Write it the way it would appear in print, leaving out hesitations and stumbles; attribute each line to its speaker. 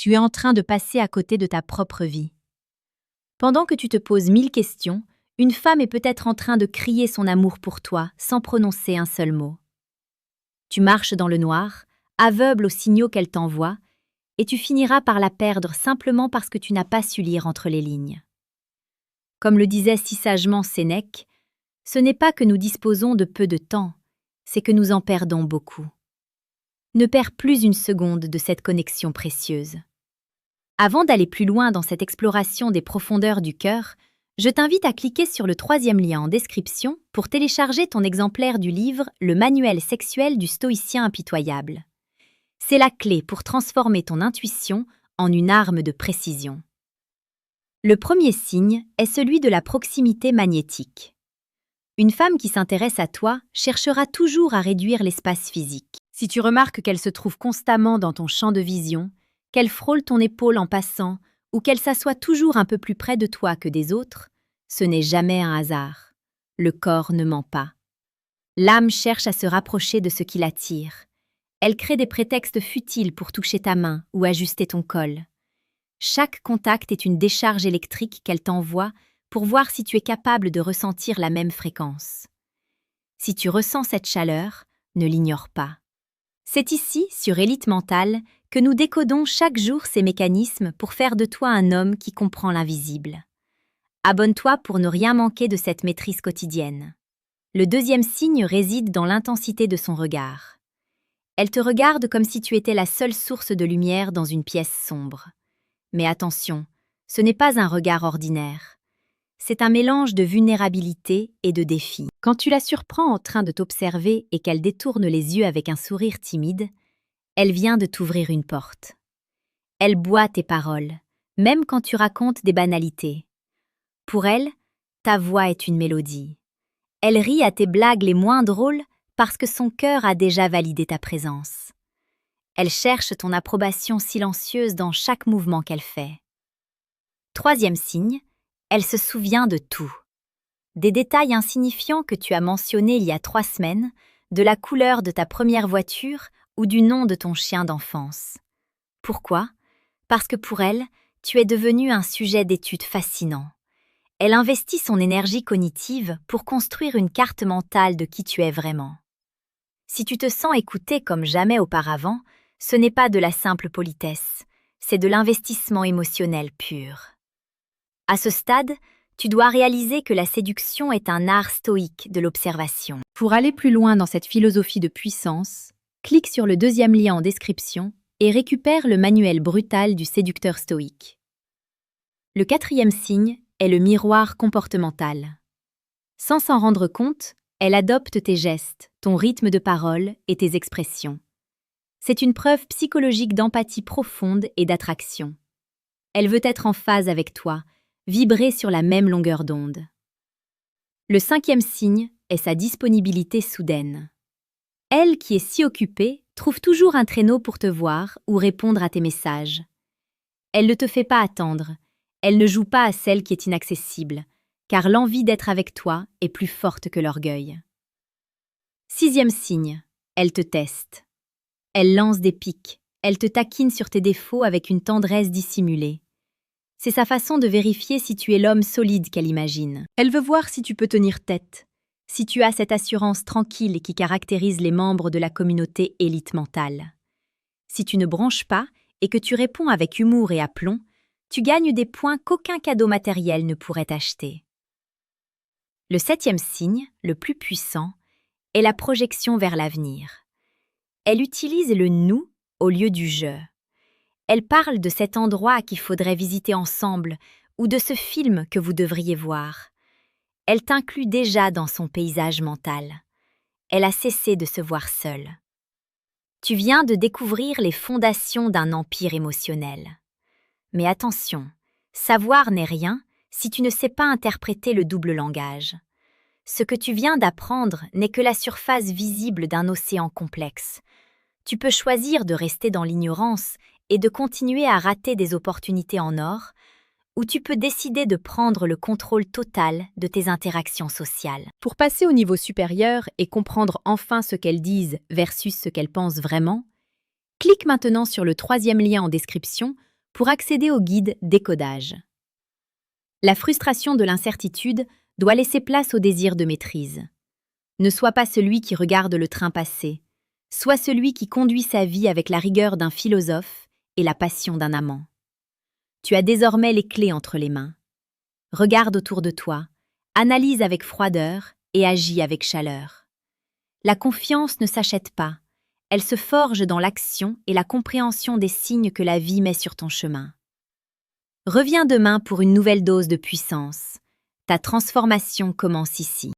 Speaker 1: tu es en train de passer à côté de ta propre vie. Pendant que tu te poses 1000 questions, une femme est peut-être en train de crier son amour pour toi sans prononcer un seul mot. Tu marches dans le noir, aveugle aux signaux qu'elle t'envoie, et tu finiras par la perdre simplement parce que tu n'as pas su lire entre les lignes. Comme le disait si sagement Sénèque, ce n'est pas que nous disposons de peu de temps, c'est que nous en perdons beaucoup. Ne perds plus une seconde de cette connexion précieuse. Avant d'aller plus loin dans cette exploration des profondeurs du cœur, je t'invite à cliquer sur le 3e lien en description pour télécharger ton exemplaire du livre « Le manuel sexuel du stoïcien impitoyable ». C'est la clé pour transformer ton intuition en une arme de précision. Le premier signe est celui de la proximité magnétique. Une femme qui s'intéresse à toi cherchera toujours à réduire l'espace physique. Si tu remarques qu'elle se trouve constamment dans ton champ de vision, qu'elle frôle ton épaule en passant ou qu'elle s'assoit toujours un peu plus près de toi que des autres, ce n'est jamais un hasard. Le corps ne ment pas. L'âme cherche à se rapprocher de ce qui l'attire. Elle crée des prétextes futiles pour toucher ta main ou ajuster ton col. Chaque contact est une décharge électrique qu'elle t'envoie pour voir si tu es capable de ressentir la même fréquence. Si tu ressens cette chaleur, ne l'ignore pas. C'est ici, sur Élite Mentale, que nous décodons chaque jour ces mécanismes pour faire de toi un homme qui comprend l'invisible. Abonne-toi pour ne rien manquer de cette maîtrise quotidienne. Le deuxième signe réside dans l'intensité de son regard. Elle te regarde comme si tu étais la seule source de lumière dans une pièce sombre. Mais attention, ce n'est pas un regard ordinaire. C'est un mélange de vulnérabilité et de défi. Quand tu la surprends en train de t'observer et qu'elle détourne les yeux avec un sourire timide, elle vient de t'ouvrir une porte. Elle boit tes paroles, même quand tu racontes des banalités. Pour elle, ta voix est une mélodie. Elle rit à tes blagues les moins drôles parce que son cœur a déjà validé ta présence. Elle cherche ton approbation silencieuse dans chaque mouvement qu'elle fait. Troisième signe, elle se souvient de tout. Des détails insignifiants que tu as mentionnés il y a 3 semaines, de la couleur de ta première voiture ou du nom de ton chien d'enfance. Pourquoi ? Parce que pour elle, tu es devenu un sujet d'étude fascinant. Elle investit son énergie cognitive pour construire une carte mentale de qui tu es vraiment. Si tu te sens écouté comme jamais auparavant, ce n'est pas de la simple politesse, c'est de l'investissement émotionnel pur. À ce stade, tu dois réaliser que la séduction est un art stoïque de l'observation. Pour aller plus loin dans cette philosophie de puissance, clique sur le 2e lien en description et récupère le manuel brutal du séducteur stoïque. Le 4e signe est le miroir comportemental. Sans s'en rendre compte, elle adopte tes gestes, ton rythme de parole et tes expressions. C'est une preuve psychologique d'empathie profonde et d'attraction. Elle veut être en phase avec toi, vibrer sur la même longueur d'onde. Le 5e signe est sa disponibilité soudaine. Elle, qui est si occupée, trouve toujours un créneau pour te voir ou répondre à tes messages. Elle ne te fait pas attendre, elle ne joue pas à celle qui est inaccessible, car l'envie d'être avec toi est plus forte que l'orgueil. 6e signe, elle te teste. Elle lance des piques, elle te taquine sur tes défauts avec une tendresse dissimulée. C'est sa façon de vérifier si tu es l'homme solide qu'elle imagine. Elle veut voir si tu peux tenir tête, si tu as cette assurance tranquille qui caractérise les membres de la communauté Élite Mentale. Si tu ne bronches pas et que tu réponds avec humour et aplomb, tu gagnes des points qu'aucun cadeau matériel ne pourrait acheter. Le 7e signe, le plus puissant, est la projection vers l'avenir. Elle utilise le « nous » au lieu du « je ». Elle parle de cet endroit qu'il faudrait visiter ensemble ou de ce film que vous devriez voir. Elle t'inclut déjà dans son paysage mental. Elle a cessé de se voir seule. Tu viens de découvrir les fondations d'un empire émotionnel. Mais attention, savoir n'est rien si tu ne sais pas interpréter le double langage. Ce que tu viens d'apprendre n'est que la surface visible d'un océan complexe. Tu peux choisir de rester dans l'ignorance et de continuer à rater des opportunités en or, ou tu peux décider de prendre le contrôle total de tes interactions sociales. Pour passer au niveau supérieur et comprendre enfin ce qu'elles disent versus ce qu'elles pensent vraiment, clique maintenant sur le 3e lien en description pour accéder au guide Décodage. La frustration de l'incertitude doit laisser place au désir de maîtrise. Ne sois pas celui qui regarde le train passer, sois celui qui conduit sa vie avec la rigueur d'un philosophe et la passion d'un amant. Tu as désormais les clés entre les mains. Regarde autour de toi, analyse avec froideur et agis avec chaleur. La confiance ne s'achète pas, elle se forge dans l'action et la compréhension des signes que la vie met sur ton chemin. Reviens demain pour une nouvelle dose de puissance. Ta transformation commence ici.